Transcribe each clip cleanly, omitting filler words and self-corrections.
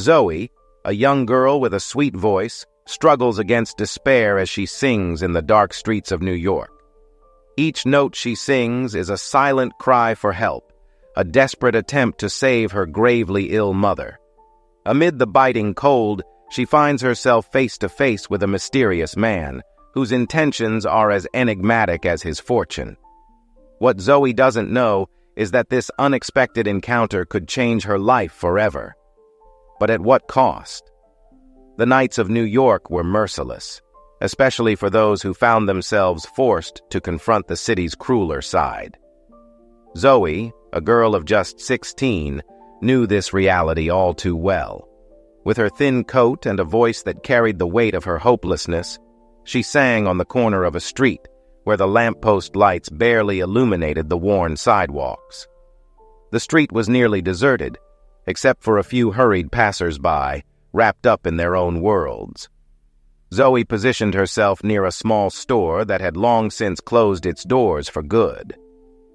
Zoe, a young girl with a sweet voice, struggles against despair as she sings in the dark streets of New York. Each note she sings is a silent cry for help, a desperate attempt to save her gravely ill mother. Amid the biting cold, she finds herself face to face with a mysterious man, whose intentions are as enigmatic as his fortune. What Zoe doesn't know is that this unexpected encounter could change her life forever. But at what cost? The nights of New York were merciless, especially for those who found themselves forced to confront the city's crueler side. Zoe, a girl of just 16, knew this reality all too well. With her thin coat and a voice that carried the weight of her hopelessness, she sang on the corner of a street where the lamppost lights barely illuminated the worn sidewalks. The street was nearly deserted, except for a few hurried passers-by, wrapped up in their own worlds. Zoe positioned herself near a small store that had long since closed its doors for good.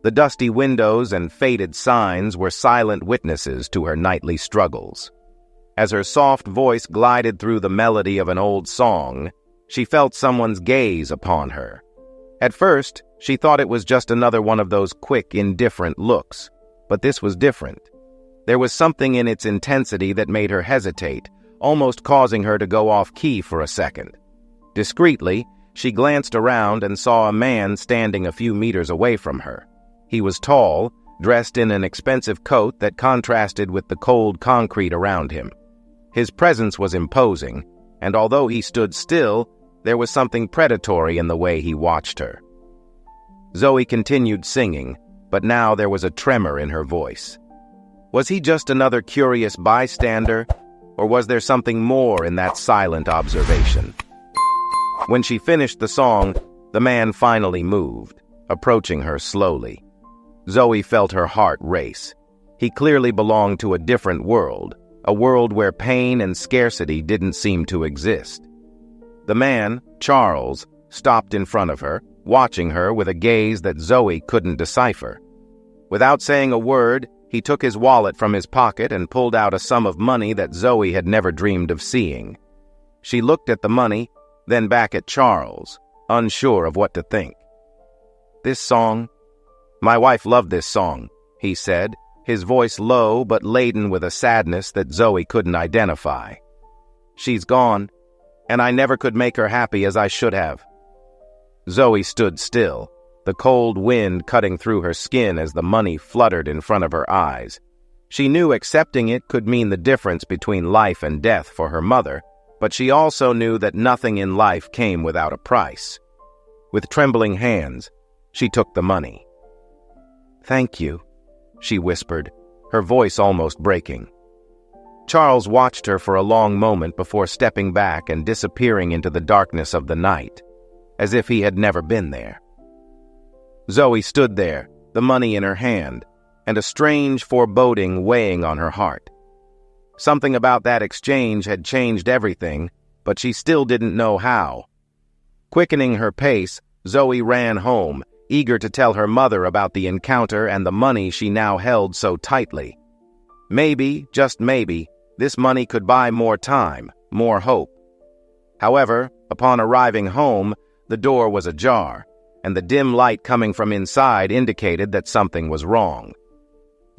The dusty windows and faded signs were silent witnesses to her nightly struggles. As her soft voice glided through the melody of an old song, she felt someone's gaze upon her. At first, she thought it was just another one of those quick, indifferent looks, but this was different. There was something in its intensity that made her hesitate, almost causing her to go off-key for a second. Discreetly, she glanced around and saw a man standing a few meters away from her. He was tall, dressed in an expensive coat that contrasted with the cold concrete around him. His presence was imposing, and although he stood still, there was something predatory in the way he watched her. Zoe continued singing, but now there was a tremor in her voice. Was he just another curious bystander, or was there something more in that silent observation? When she finished the song, the man finally moved, approaching her slowly. Zoe felt her heart race. He clearly belonged to a different world, a world where pain and scarcity didn't seem to exist. The man, Charles, stopped in front of her, watching her with a gaze that Zoe couldn't decipher. Without saying a word, he took his wallet from his pocket and pulled out a sum of money that Zoe had never dreamed of seeing. She looked at the money, then back at Charles, unsure of what to think. "This song? My wife loved this song," he said, his voice low but laden with a sadness that Zoe couldn't identify. "She's gone, and I never could make her happy as I should have." Zoe stood still, the cold wind cutting through her skin as the money fluttered in front of her eyes. She knew accepting it could mean the difference between life and death for her mother, but she also knew that nothing in life came without a price. With trembling hands, she took the money. "Thank you," she whispered, her voice almost breaking. Charles watched her for a long moment before stepping back and disappearing into the darkness of the night, as if he had never been there. Zoe stood there, the money in her hand, and a strange foreboding weighing on her heart. Something about that exchange had changed everything, but she still didn't know how. Quickening her pace, Zoe ran home, eager to tell her mother about the encounter and the money she now held so tightly. Maybe, just maybe, this money could buy more time, more hope. However, upon arriving home, the door was ajar, and the dim light coming from inside indicated that something was wrong.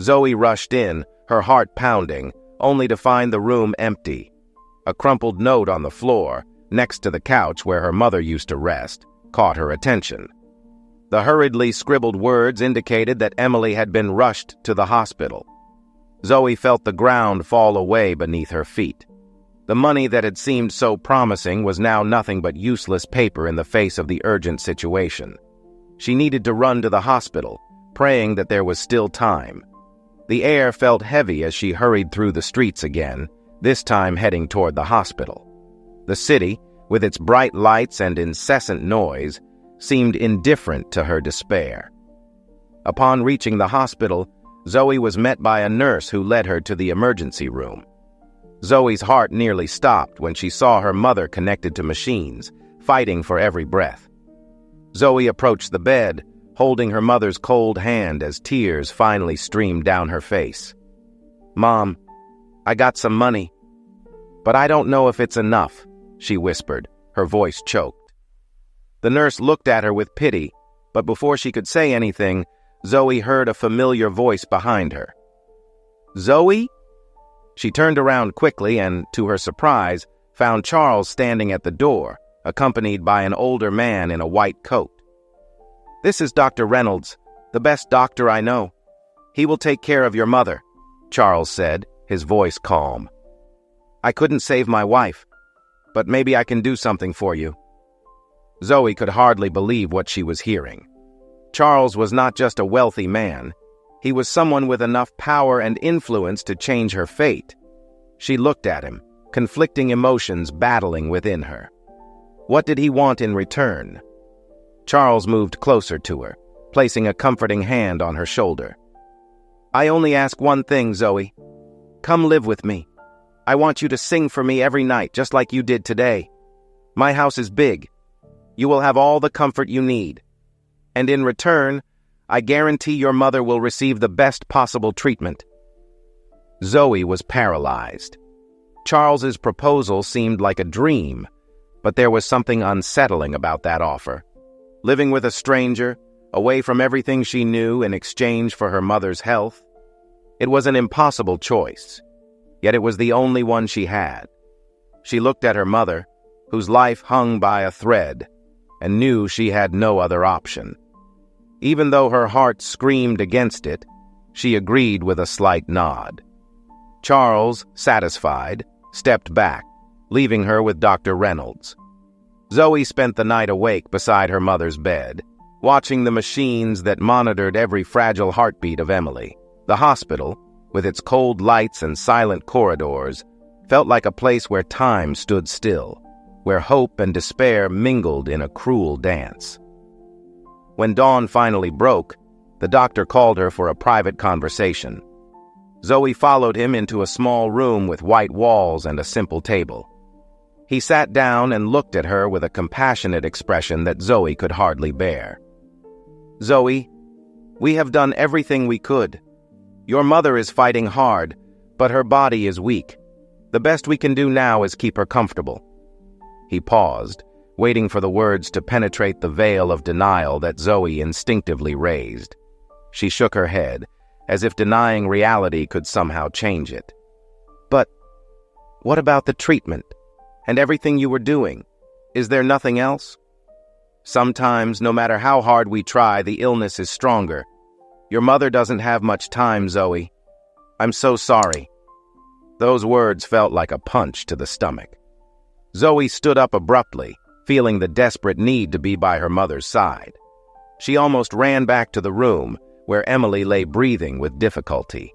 Zoe rushed in, her heart pounding, only to find the room empty. A crumpled note on the floor, next to the couch where her mother used to rest, caught her attention. The hurriedly scribbled words indicated that Emily had been rushed to the hospital. Zoe felt the ground fall away beneath her feet. The money that had seemed so promising was now nothing but useless paper in the face of the urgent situation. She needed to run to the hospital, praying that there was still time. The air felt heavy as she hurried through the streets again, this time heading toward the hospital. The city, with its bright lights and incessant noise, seemed indifferent to her despair. Upon reaching the hospital, Zoe was met by a nurse who led her to the emergency room. Zoe's heart nearly stopped when she saw her mother connected to machines, fighting for every breath. Zoe approached the bed, holding her mother's cold hand as tears finally streamed down her face. "Mom, I got some money. "But I don't know if it's enough," she whispered, her voice choked. The nurse looked at her with pity, but before she could say anything, Zoe heard a familiar voice behind her. "Zoe?" She turned around quickly and, to her surprise, found Charles standing at the door, accompanied by an older man in a white coat. "This is Dr. Reynolds, the best doctor I know. He will take care of your mother," Charles said, his voice calm. "I couldn't save my wife, but maybe I can do something for you." Zoe could hardly believe what she was hearing. Charles was not just a wealthy man. He was someone with enough power and influence to change her fate. She looked at him, conflicting emotions battling within her. What did he want in return? Charles moved closer to her, placing a comforting hand on her shoulder. "I only ask one thing, Zoe. Come live with me. I want you to sing for me every night, just like you did today. My house is big. You will have all the comfort you need. And in return, I guarantee your mother will receive the best possible treatment." Zoe was paralyzed. Charles's proposal seemed like a dream, but there was something unsettling about that offer. Living with a stranger, away from everything she knew in exchange for her mother's health. It was an impossible choice, yet it was the only one she had. She looked at her mother, whose life hung by a thread, and knew she had no other option. Even though her heart screamed against it, she agreed with a slight nod. Charles, satisfied, stepped back, leaving her with Dr. Reynolds. Zoe spent the night awake beside her mother's bed, watching the machines that monitored every fragile heartbeat of Emily. The hospital, with its cold lights and silent corridors, felt like a place where time stood still, where hope and despair mingled in a cruel dance. When dawn finally broke, the doctor called her for a private conversation. Zoe followed him into a small room with white walls and a simple table. He sat down and looked at her with a compassionate expression that Zoe could hardly bear. "Zoe, we have done everything we could. Your mother is fighting hard, but her body is weak. The best we can do now is keep her comfortable." He paused, waiting for the words to penetrate the veil of denial that Zoe instinctively raised. She shook her head, as if denying reality could somehow change it. "But what about the treatment and everything you were doing? Is there nothing else? Sometimes, no matter how hard we try, the illness is stronger. Your mother doesn't have much time, Zoe. I'm so sorry." Those words felt like a punch to the stomach. Zoe stood up abruptly, feeling the desperate need to be by her mother's side. She almost ran back to the room, where Emily lay breathing with difficulty.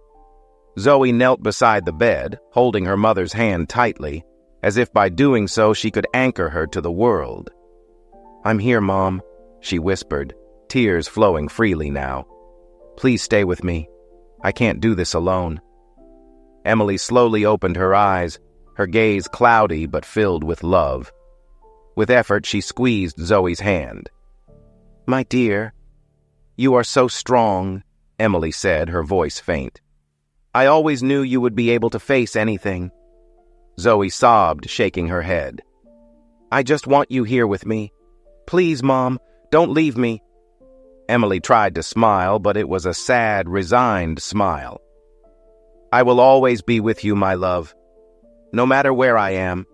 Zoe knelt beside the bed, holding her mother's hand tightly, as if by doing so she could anchor her to the world. "I'm here, Mom," she whispered, tears flowing freely now. "Please stay with me. I can't do this alone." Emily slowly opened her eyes, her gaze cloudy but filled with love. With effort, she squeezed Zoe's hand. "My dear, you are so strong," Emily said, her voice faint. "I always knew you would be able to face anything." Zoe sobbed, shaking her head. "I just want you here with me. Please, Mom, don't leave me." Emily tried to smile, but it was a sad, resigned smile. "I will always be with you, my love, no matter where I am."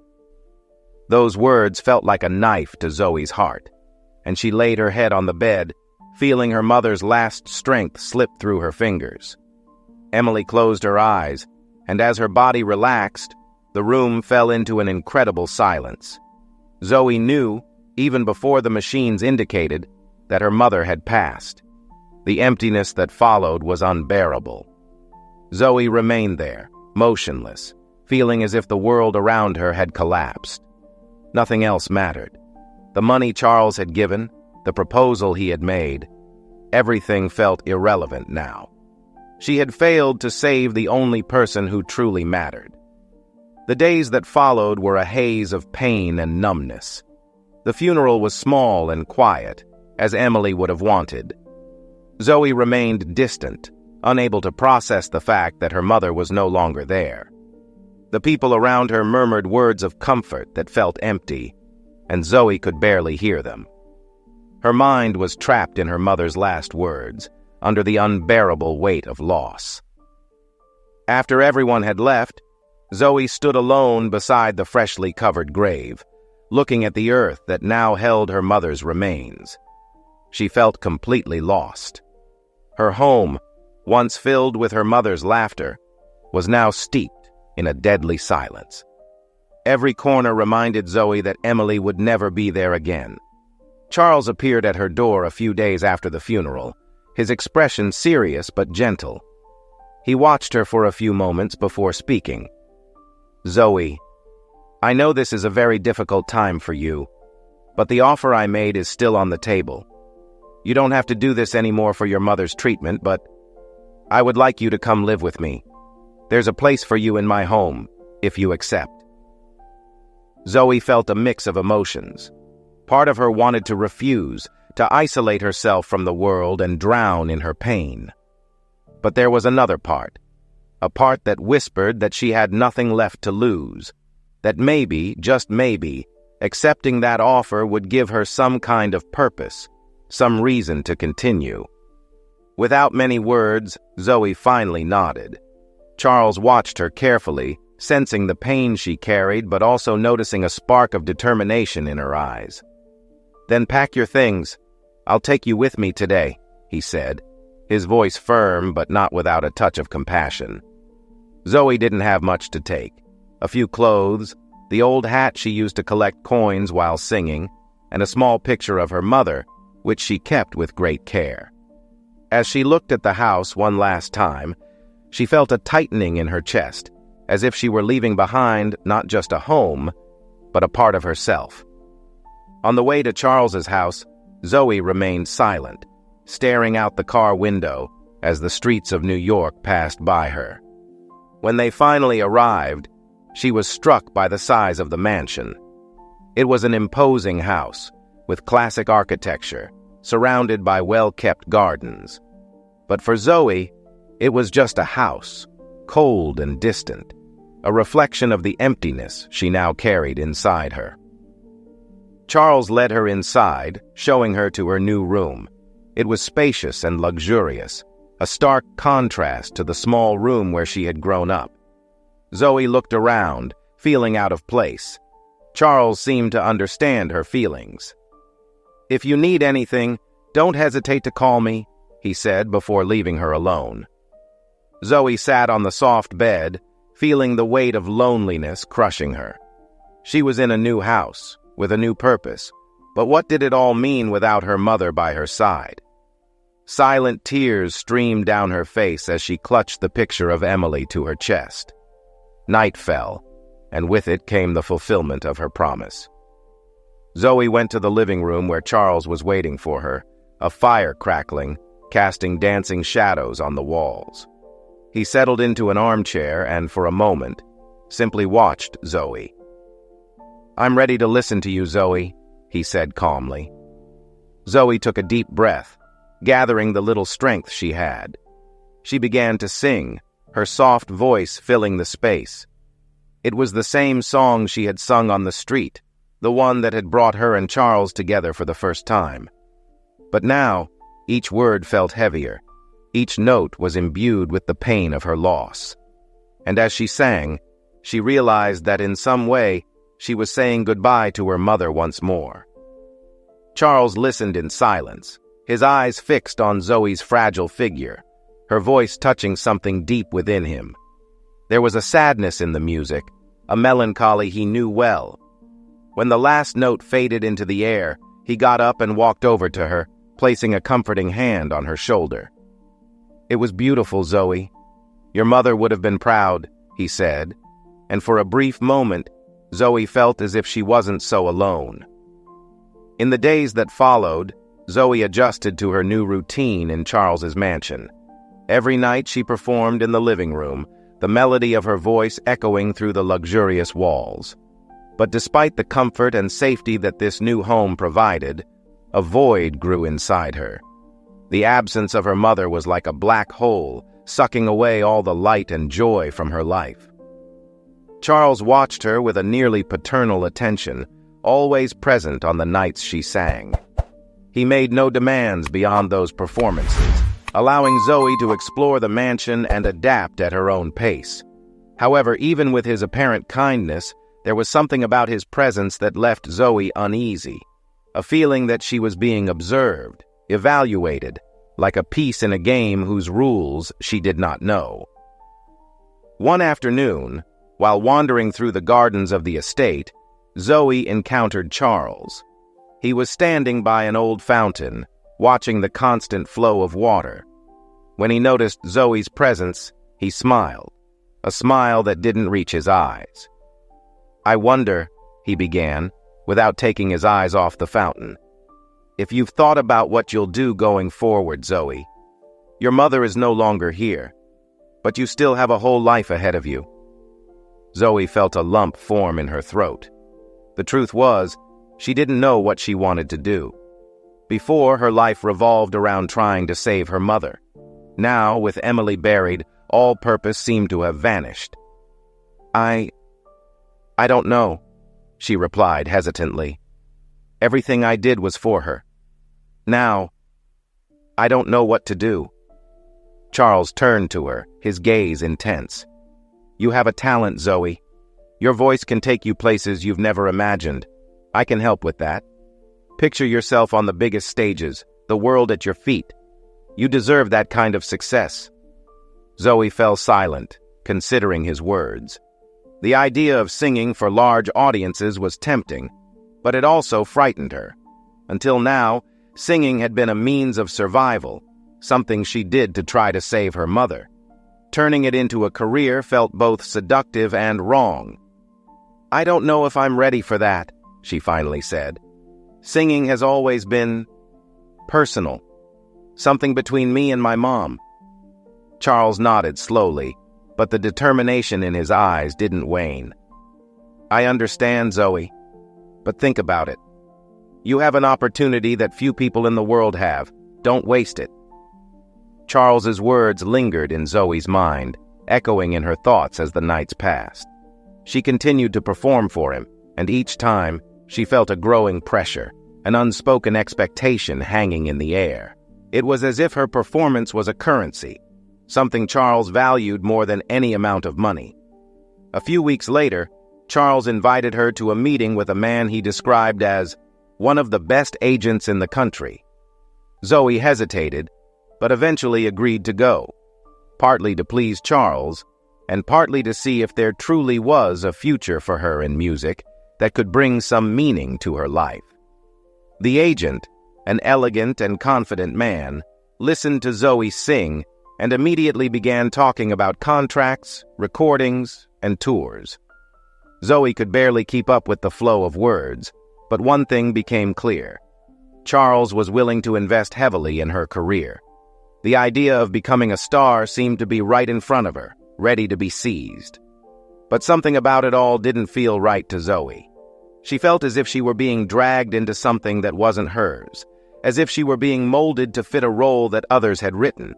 Those words felt like a knife to Zoe's heart, and she laid her head on the bed, feeling her mother's last strength slip through her fingers. Emily closed her eyes, and as her body relaxed, the room fell into an incredible silence. Zoe knew, even before the machines indicated, that her mother had passed. The emptiness that followed was unbearable. Zoe remained there, motionless, feeling as if the world around her had collapsed. Nothing else mattered. The money Charles had given, the proposal he had made, everything felt irrelevant now. She had failed to save the only person who truly mattered. The days that followed were a haze of pain and numbness. The funeral was small and quiet, as Emily would have wanted. Zoe remained distant, unable to process the fact that her mother was no longer there. The people around her murmured words of comfort that felt empty, and Zoe could barely hear them. Her mind was trapped in her mother's last words, under the unbearable weight of loss. After everyone had left, Zoe stood alone beside the freshly covered grave, looking at the earth that now held her mother's remains. She felt completely lost. Her home, once filled with her mother's laughter, was now steeped in a deadly silence. Every corner reminded Zoe that Emily would never be there again. Charles appeared at her door a few days after the funeral, his expression serious but gentle. He watched her for a few moments before speaking. "Zoe, I know this is a very difficult time for you, but the offer I made is still on the table. You don't have to do this anymore for your mother's treatment, but I would like you to come live with me. There's a place for you in my home, if you accept." Zoe felt a mix of emotions. Part of her wanted to refuse, to isolate herself from the world and drown in her pain. But there was another part, a part that whispered that she had nothing left to lose, that maybe, just maybe, accepting that offer would give her some kind of purpose, some reason to continue. Without many words, Zoe finally nodded. Charles watched her carefully, sensing the pain she carried but also noticing a spark of determination in her eyes. "Then pack your things. I'll take you with me today," he said, his voice firm but not without a touch of compassion. Zoe didn't have much to take. A few clothes, the old hat she used to collect coins while singing, and a small picture of her mother, which she kept with great care. As she looked at the house one last time, she felt a tightening in her chest, as if she were leaving behind not just a home, but a part of herself. On the way to Charles's house, Zoe remained silent, staring out the car window as the streets of New York passed by her. When they finally arrived, she was struck by the size of the mansion. It was an imposing house, with classic architecture, surrounded by well-kept gardens. But for Zoe, it was just a house, cold and distant, a reflection of the emptiness she now carried inside her. Charles led her inside, showing her to her new room. It was spacious and luxurious, a stark contrast to the small room where she had grown up. Zoe looked around, feeling out of place. Charles seemed to understand her feelings. "If you need anything, don't hesitate to call me," he said before leaving her alone. Zoe sat on the soft bed, feeling the weight of loneliness crushing her. She was in a new house, with a new purpose, but what did it all mean without her mother by her side? Silent tears streamed down her face as she clutched the picture of Emily to her chest. Night fell, and with it came the fulfillment of her promise. Zoe went to the living room where Charles was waiting for her, a fire crackling, casting dancing shadows on the walls. He settled into an armchair and, for a moment, simply watched Zoe. "I'm ready to listen to you, Zoe," he said calmly. Zoe took a deep breath, gathering the little strength she had. She began to sing, her soft voice filling the space. It was the same song she had sung on the street, the one that had brought her and Charles together for the first time. But now, each word felt heavier. Each note was imbued with the pain of her loss. And as she sang, she realized that in some way, she was saying goodbye to her mother once more. Charles listened in silence, his eyes fixed on Zoe's fragile figure, her voice touching something deep within him. There was a sadness in the music, a melancholy he knew well. When the last note faded into the air, he got up and walked over to her, placing a comforting hand on her shoulder. "It was beautiful, Zoe. Your mother would have been proud," he said, and for a brief moment, Zoe felt as if she wasn't so alone. In the days that followed, Zoe adjusted to her new routine in Charles's mansion. Every night she performed in the living room, the melody of her voice echoing through the luxurious walls. But despite the comfort and safety that this new home provided, a void grew inside her. The absence of her mother was like a black hole, sucking away all the light and joy from her life. Charles watched her with a nearly paternal attention, always present on the nights she sang. He made no demands beyond those performances, allowing Zoe to explore the mansion and adapt at her own pace. However, even with his apparent kindness, there was something about his presence that left Zoe uneasy, a feeling that she was being observed, evaluated, like a piece in a game whose rules she did not know. One afternoon, while wandering through the gardens of the estate, Zoe encountered Charles. He was standing by an old fountain, watching the constant flow of water. When he noticed Zoe's presence, he smiled, a smile that didn't reach his eyes. "I wonder," he began, without taking his eyes off the fountain, "if you've thought about what you'll do going forward, Zoe. Your mother is no longer here, but you still have a whole life ahead of you." Zoe felt a lump form in her throat. The truth was, she didn't know what she wanted to do. Before, her life revolved around trying to save her mother. Now, with Emily buried, all purpose seemed to have vanished. I don't know," she replied hesitantly. "Everything I did was for her. Now, I don't know what to do." Charles turned to her, his gaze intense. "You have a talent, Zoe. Your voice can take you places you've never imagined. I can help with that. Picture yourself on the biggest stages, the world at your feet. You deserve that kind of success." Zoe fell silent, considering his words. The idea of singing for large audiences was tempting, but it also frightened her. Until now, singing had been a means of survival, something she did to try to save her mother. Turning it into a career felt both seductive and wrong. "I don't know if I'm ready for that," she finally said. "Singing has always been personal, something between me and my mom." Charles nodded slowly, but the determination in his eyes didn't wane. "I understand, Zoe, but think about it. You have an opportunity that few people in the world have. Don't waste it." Charles's words lingered in Zoe's mind, echoing in her thoughts as the nights passed. She continued to perform for him, and each time, she felt a growing pressure, an unspoken expectation hanging in the air. It was as if her performance was a currency, something Charles valued more than any amount of money. A few weeks later, Charles invited her to a meeting with a man he described as one of the best agents in the country. Zoe hesitated, but eventually agreed to go, partly to please Charles, and partly to see if there truly was a future for her in music that could bring some meaning to her life. The agent, an elegant and confident man, listened to Zoe sing and immediately began talking about contracts, recordings, and tours. Zoe could barely keep up with the flow of words, but one thing became clear. Charles was willing to invest heavily in her career. The idea of becoming a star seemed to be right in front of her, ready to be seized. But something about it all didn't feel right to Zoe. She felt as if she were being dragged into something that wasn't hers, as if she were being molded to fit a role that others had written.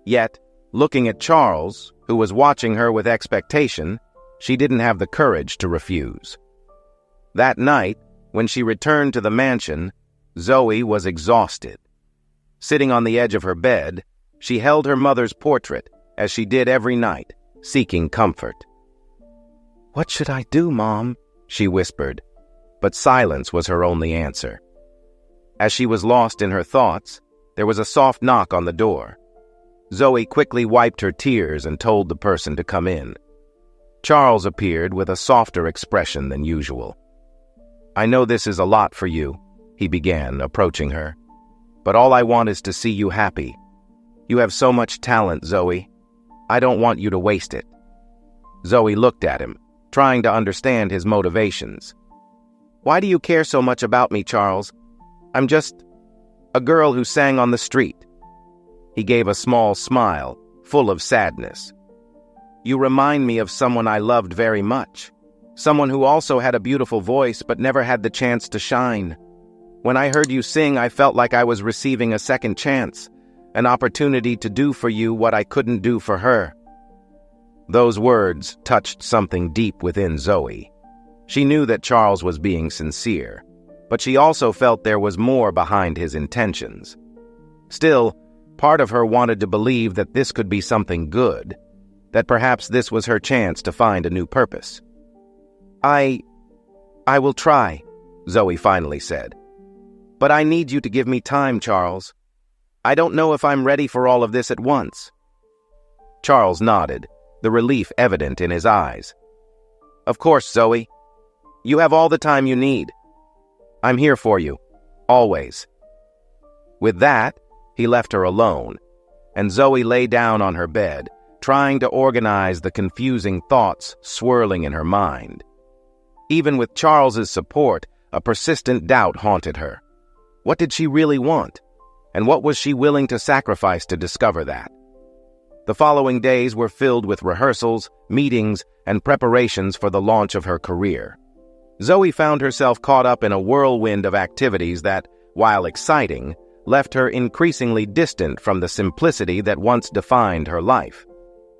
Yet, looking at Charles, who was watching her with expectation, she didn't have the courage to refuse. That night, when she returned to the mansion, Zoe was exhausted. Sitting on the edge of her bed, she held her mother's portrait, as she did every night, seeking comfort. "What should I do, Mom?" she whispered, but silence was her only answer. As she was lost in her thoughts, there was a soft knock on the door. Zoe quickly wiped her tears and told the person to come in. Charles appeared with a softer expression than usual. "I know this is a lot for you," he began, approaching her, "but all I want is to see you happy. You have so much talent, Zoe. I don't want you to waste it." Zoe looked at him, trying to understand his motivations. "Why do you care so much about me, Charles? I'm just a girl who sang on the street." He gave a small smile, full of sadness. "You remind me of someone I loved very much, someone who also had a beautiful voice but never had the chance to shine. When I heard you sing, I felt like I was receiving a second chance, an opportunity to do for you what I couldn't do for her." Those words touched something deep within Zoe. She knew that Charles was being sincere, but she also felt there was more behind his intentions. Still, part of her wanted to believe that this could be something good, that perhaps this was her chance to find a new purpose. I will try, Zoe finally said. But I need you to give me time, Charles. I don't know if I'm ready for all of this at once. Charles nodded, the relief evident in his eyes. Of course, Zoe. You have all the time you need. I'm here for you, always. With that, he left her alone, and Zoe lay down on her bed, trying to organize the confusing thoughts swirling in her mind. Even with Charles's support, a persistent doubt haunted her. What did she really want? And what was she willing to sacrifice to discover that? The following days were filled with rehearsals, meetings, and preparations for the launch of her career. Zoe found herself caught up in a whirlwind of activities that, while exciting, left her increasingly distant from the simplicity that once defined her life.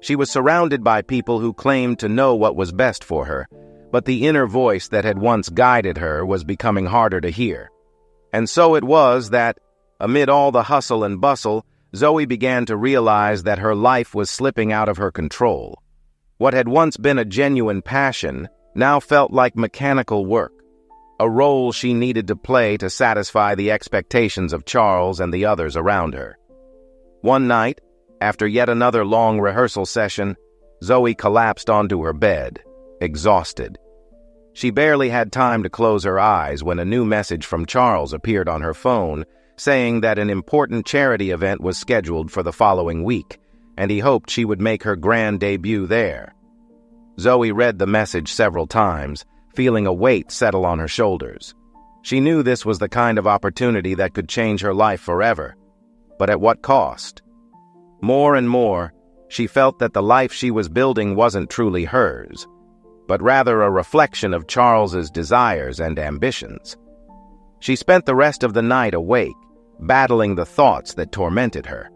She was surrounded by people who claimed to know what was best for her, but the inner voice that had once guided her was becoming harder to hear. And so it was that, amid all the hustle and bustle, Zoe began to realize that her life was slipping out of her control. What had once been a genuine passion now felt like mechanical work, a role she needed to play to satisfy the expectations of Charles and the others around her. One night, after yet another long rehearsal session, Zoe collapsed onto her bed, exhausted. She barely had time to close her eyes when a new message from Charles appeared on her phone, saying that an important charity event was scheduled for the following week, and he hoped she would make her grand debut there. Zoe read the message several times, feeling a weight settle on her shoulders. She knew this was the kind of opportunity that could change her life forever. But at what cost? More and more, she felt that the life she was building wasn't truly hers, but rather a reflection of Charles's desires and ambitions. She spent the rest of the night awake, battling the thoughts that tormented her.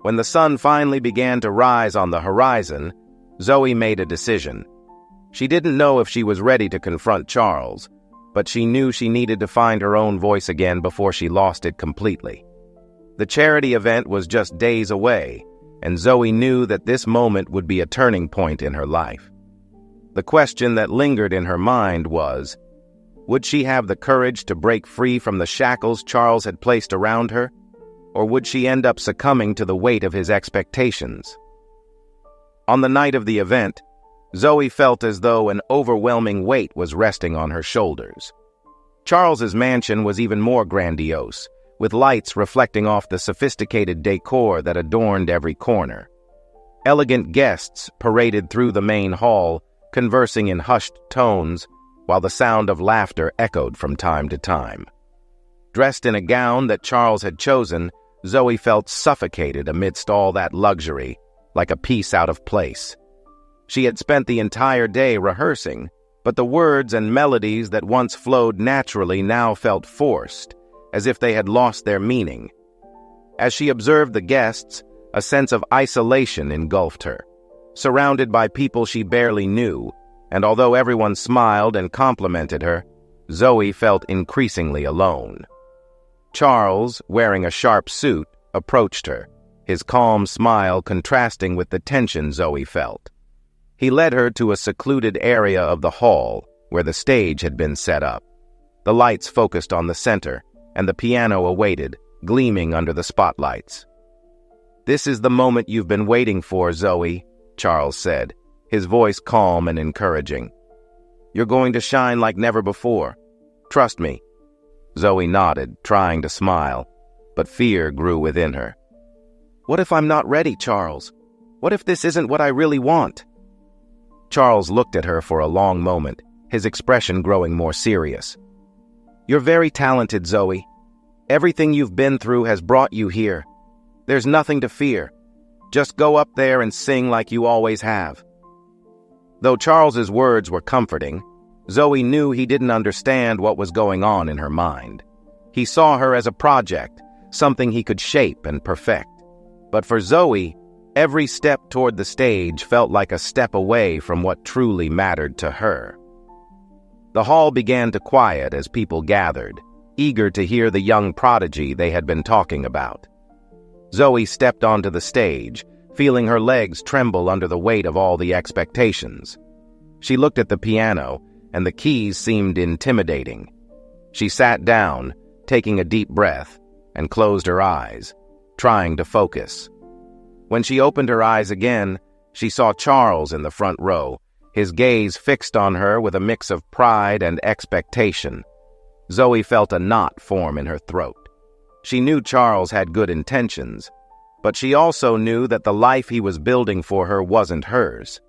When the sun finally began to rise on the horizon, Zoe made a decision. She didn't know if she was ready to confront Charles, but she knew she needed to find her own voice again before she lost it completely. The charity event was just days away, and Zoe knew that this moment would be a turning point in her life. The question that lingered in her mind was, would she have the courage to break free from the shackles Charles had placed around her, or would she end up succumbing to the weight of his expectations? On the night of the event, Zoe felt as though an overwhelming weight was resting on her shoulders. Charles's mansion was even more grandiose, with lights reflecting off the sophisticated decor that adorned every corner. Elegant guests paraded through the main hall, conversing in hushed tones, while the sound of laughter echoed from time to time. Dressed in a gown that Charles had chosen, Zoe felt suffocated amidst all that luxury, like a piece out of place. She had spent the entire day rehearsing, but the words and melodies that once flowed naturally now felt forced, as if they had lost their meaning. As she observed the guests, a sense of isolation engulfed her. Surrounded by people she barely knew, and although everyone smiled and complimented her, Zoe felt increasingly alone. Charles, wearing a sharp suit, approached her, his calm smile contrasting with the tension Zoe felt. He led her to a secluded area of the hall where the stage had been set up. The lights focused on the center, and the piano awaited, gleaming under the spotlights. "This is the moment you've been waiting for, Zoe," Charles said, his voice calm and encouraging. "You're going to shine like never before. Trust me." Zoe nodded, trying to smile, but fear grew within her. "What if I'm not ready, Charles? What if this isn't what I really want?" Charles looked at her for a long moment, his expression growing more serious. "You're very talented, Zoe. Everything you've been through has brought you here. There's nothing to fear. Just go up there and sing like you always have." Though Charles's words were comforting, Zoe knew he didn't understand what was going on in her mind. He saw her as a project, something he could shape and perfect. But for Zoe, Every step toward the stage felt like a step away from what truly mattered to her. The hall began to quiet as people gathered, eager to hear the young prodigy they had been talking about. Zoe stepped onto the stage, feeling her legs tremble under the weight of all the expectations. She looked at the piano, and the keys seemed intimidating. She sat down, taking a deep breath, and closed her eyes, trying to focus. When she opened her eyes again, she saw Charles in the front row, his gaze fixed on her with a mix of pride and expectation. Zoe felt a knot form in her throat. She knew Charles had good intentions, but she also knew that the life he was building for her wasn't hers.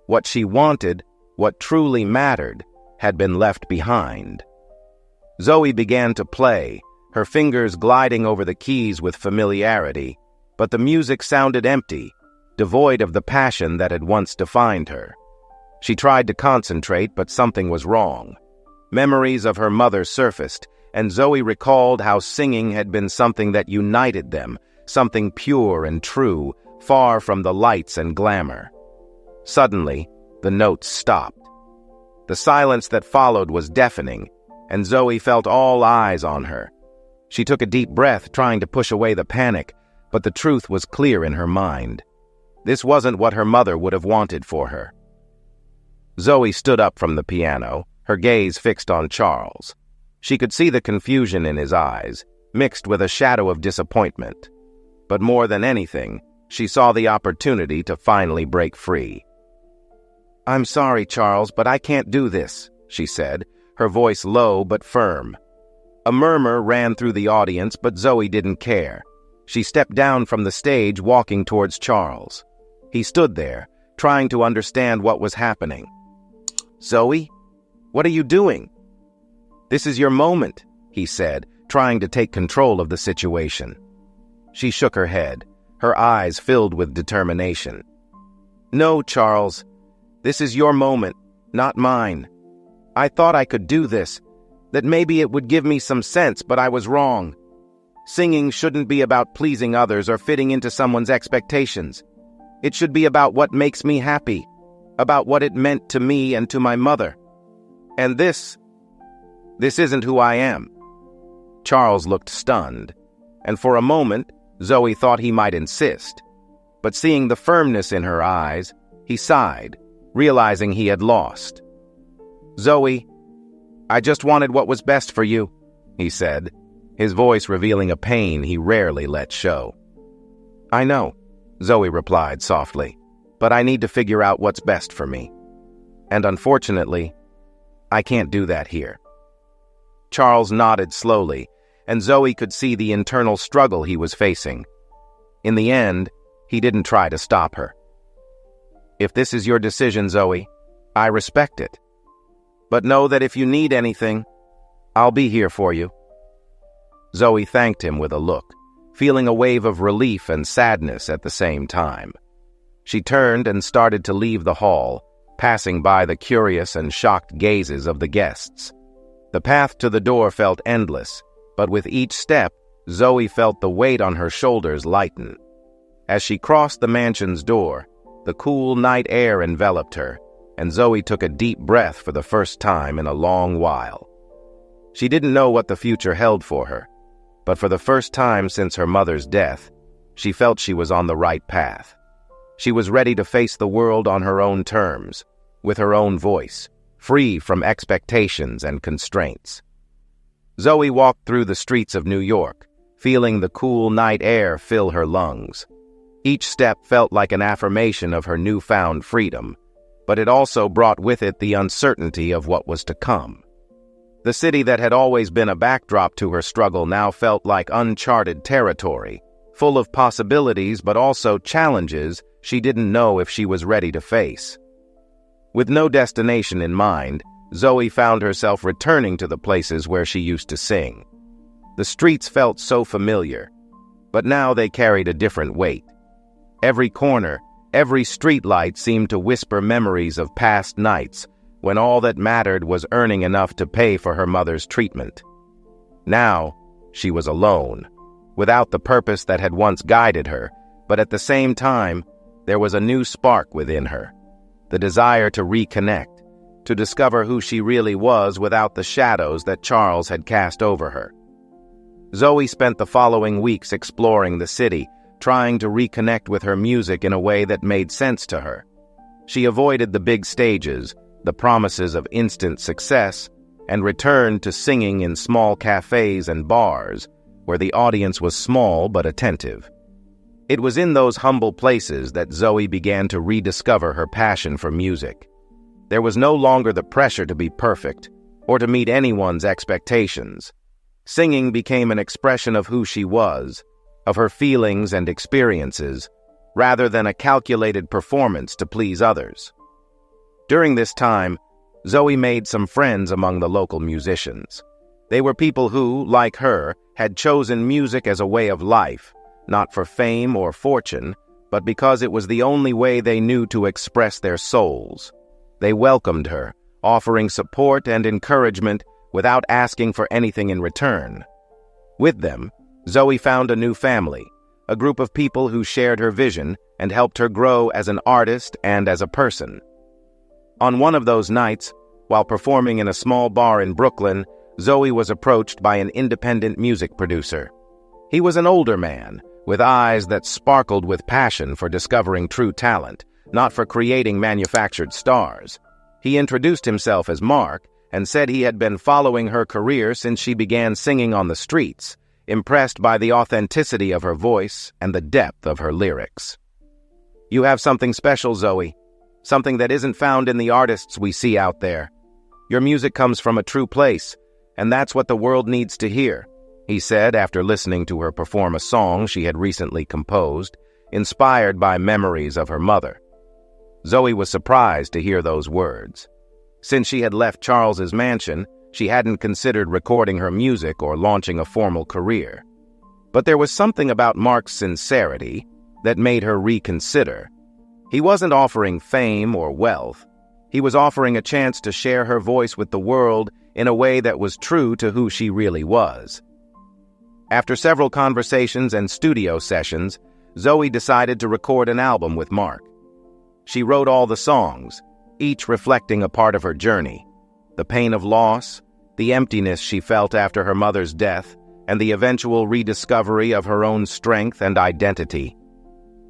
What she wanted, what truly mattered, had been left behind. Zoe began to play, her fingers gliding over the keys with familiarity, but the music sounded empty, devoid of the passion that had once defined her. She tried to concentrate, but something was wrong. Memories of her mother surfaced, and Zoe recalled how singing had been something that united them, something pure and true, far from the lights and glamour. Suddenly, the notes stopped. The silence that followed was deafening, and Zoe felt all eyes on her. She took a deep breath, trying to push away the panic, but the truth was clear in her mind. This wasn't what her mother would have wanted for her. Zoe stood up from the piano, her gaze fixed on Charles. She could see the confusion in his eyes, mixed with a shadow of disappointment. But more than anything, she saw the opportunity to finally break free. "I'm sorry, Charles, but I can't do this," she said, her voice low but firm. A murmur ran through the audience, but Zoe didn't care. She stepped down from the stage, walking towards Charles. He stood there, trying to understand what was happening. "Zoe, what are you doing?" "This is your moment," he said, trying to take control of the situation. She shook her head, her eyes filled with determination. "No, Charles. This is your moment, not mine. I thought I could do this, that maybe it would give me some sense, but I was wrong. Singing shouldn't be about pleasing others or fitting into someone's expectations. It should be about what makes me happy, about what it meant to me and to my mother. And this isn't who I am." Charles looked stunned, and for a moment, Zoe thought he might insist. But seeing the firmness in her eyes, he sighed, realizing he had lost. "Zoe, I just wanted what was best for you," he said, his voice revealing a pain he rarely let show. "I know," Zoe replied softly, "but I need to figure out what's best for me. And unfortunately, I can't do that here." Charles nodded slowly, and Zoe could see the internal struggle he was facing. In the end, he didn't try to stop her. "If this is your decision, Zoe, I respect it. But know that if you need anything, I'll be here for you." Zoe thanked him with a look, feeling a wave of relief and sadness at the same time. She turned and started to leave the hall, passing by the curious and shocked gazes of the guests. The path to the door felt endless, but with each step, Zoe felt the weight on her shoulders lighten. As she crossed the mansion's door, the cool night air enveloped her, and Zoe took a deep breath for the first time in a long while. She didn't know what the future held for her, but for the first time since her mother's death, she felt she was on the right path. She was ready to face the world on her own terms, with her own voice, free from expectations and constraints. Zoe walked through the streets of New York, feeling the cool night air fill her lungs. Each step felt like an affirmation of her newfound freedom, but it also brought with it the uncertainty of what was to come. The city that had always been a backdrop to her struggle now felt like uncharted territory, full of possibilities but also challenges she didn't know if she was ready to face. With no destination in mind, Zoe found herself returning to the places where she used to sing. The streets felt so familiar, but now they carried a different weight. Every corner, every streetlight seemed to whisper memories of past nights when all that mattered was earning enough to pay for her mother's treatment. Now, she was alone, without the purpose that had once guided her, but at the same time, There was a new spark within her, the desire to reconnect, to discover who she really was without the shadows that Charles had cast over her. Zoe spent the following weeks exploring the city, trying to reconnect with her music in a way that made sense to her. She avoided the big stages, the promises of instant success, and returned to singing in small cafes and bars, where the audience was small but attentive. It was in those humble places that Zoe began to rediscover her passion for music. There was no longer the pressure to be perfect, or to meet anyone's expectations. Singing became an expression of who she was, of her feelings and experiences, rather than a calculated performance to please others. During this time, Zoe made some friends among the local musicians. They were people who, like her, had chosen music as a way of life, not for fame or fortune, but because it was the only way they knew to express their souls. They welcomed her, offering support and encouragement without asking for anything in return. With them, Zoe found a new family, a group of people who shared her vision and helped her grow as an artist and as a person. On one of those nights, while performing in a small bar in Brooklyn, Zoe was approached by an independent music producer. He was an older man, with eyes that sparkled with passion for discovering true talent, not for creating manufactured stars. He introduced himself as Mark and said he had been following her career since she began singing on the streets, impressed by the authenticity of her voice and the depth of her lyrics. "You have something special, Zoe, something that isn't found in the artists we see out there. Your music comes from a true place, and that's what the world needs to hear," he said after listening to her perform a song she had recently composed, inspired by memories of her mother. Zoe was surprised to hear those words. Since she had left Charles's mansion, she hadn't considered recording her music or launching a formal career. But there was something about Mark's sincerity that made her reconsider. He wasn't offering fame or wealth. He was offering a chance to share her voice with the world in a way that was true to who she really was. After several conversations and studio sessions, Zoe decided to record an album with Mark. She wrote all the songs, each reflecting a part of her journey: the pain of loss, the emptiness she felt after her mother's death, and the eventual rediscovery of her own strength and identity.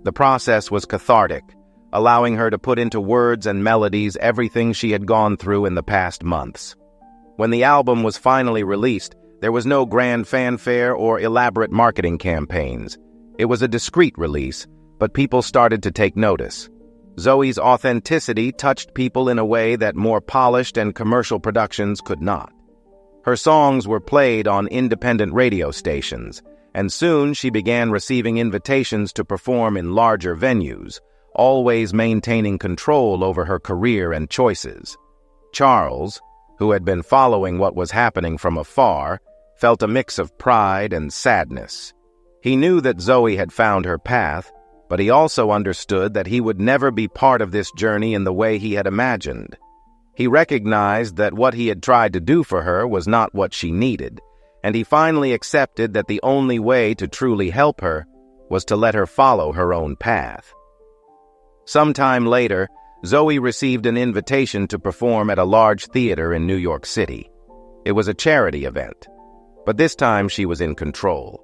The process was cathartic, allowing her to put into words and melodies everything she had gone through in the past months. When the album was finally released, there was no grand fanfare or elaborate marketing campaigns. It was a discreet release, but people started to take notice. Zoe's authenticity touched people in a way that more polished and commercial productions could not. Her songs were played on independent radio stations, and soon she began receiving invitations to perform in larger venues, always maintaining control over her career and choices. Charles, who had been following what was happening from afar, felt a mix of pride and sadness. He knew that Zoe had found her path, but he also understood that he would never be part of this journey in the way he had imagined. He recognized that what he had tried to do for her was not what she needed, and he finally accepted that the only way to truly help her was to let her follow her own path. Sometime later, Zoe received an invitation to perform at a large theater in New York City. It was a charity event, but this time she was in control.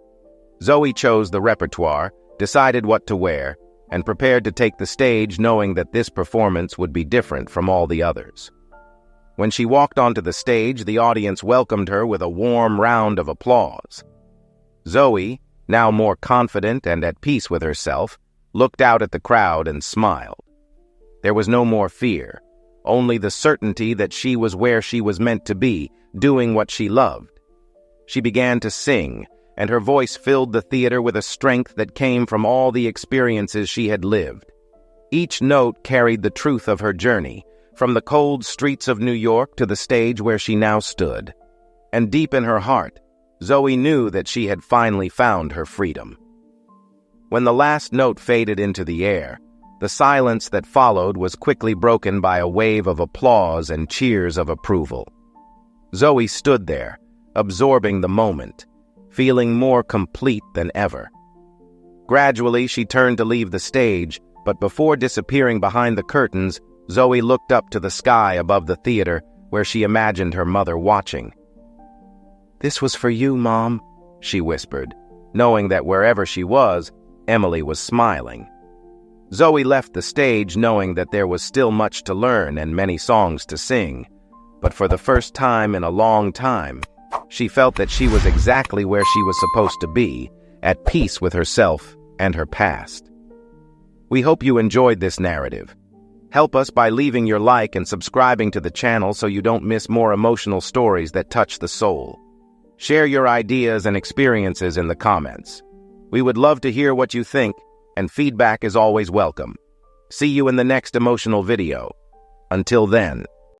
Zoe chose the repertoire, decided what to wear, and prepared to take the stage knowing that this performance would be different from all the others. When she walked onto the stage, the audience welcomed her with a warm round of applause. Zoe, now more confident and at peace with herself, looked out at the crowd and smiled. There was no more fear, only the certainty that she was where she was meant to be, doing what she loved. She began to sing, and her voice filled the theater with a strength that came from all the experiences she had lived. Each note carried the truth of her journey, from the cold streets of New York to the stage where she now stood. And deep in her heart, Zoe knew that she had finally found her freedom. When the last note faded into the air, the silence that followed was quickly broken by a wave of applause and cheers of approval. Zoe stood there, absorbing the moment, feeling more complete than ever. Gradually, she turned to leave the stage, But before disappearing behind the curtains, Zoe looked up to the sky above the theater where she imagined her mother watching. "This was for you, Mom," she whispered, knowing that wherever she was, Emily was smiling. Zoe left the stage knowing that there was still much to learn and many songs to sing, but for the first time in a long time, she felt that she was exactly where she was supposed to be, at peace with herself and her past. We hope you enjoyed this narrative. Help us by leaving your like and subscribing to the channel so you don't miss more emotional stories that touch the soul. Share your ideas and experiences in the comments. We would love to hear what you think, and feedback is always welcome. See you in the next emotional video. Until then.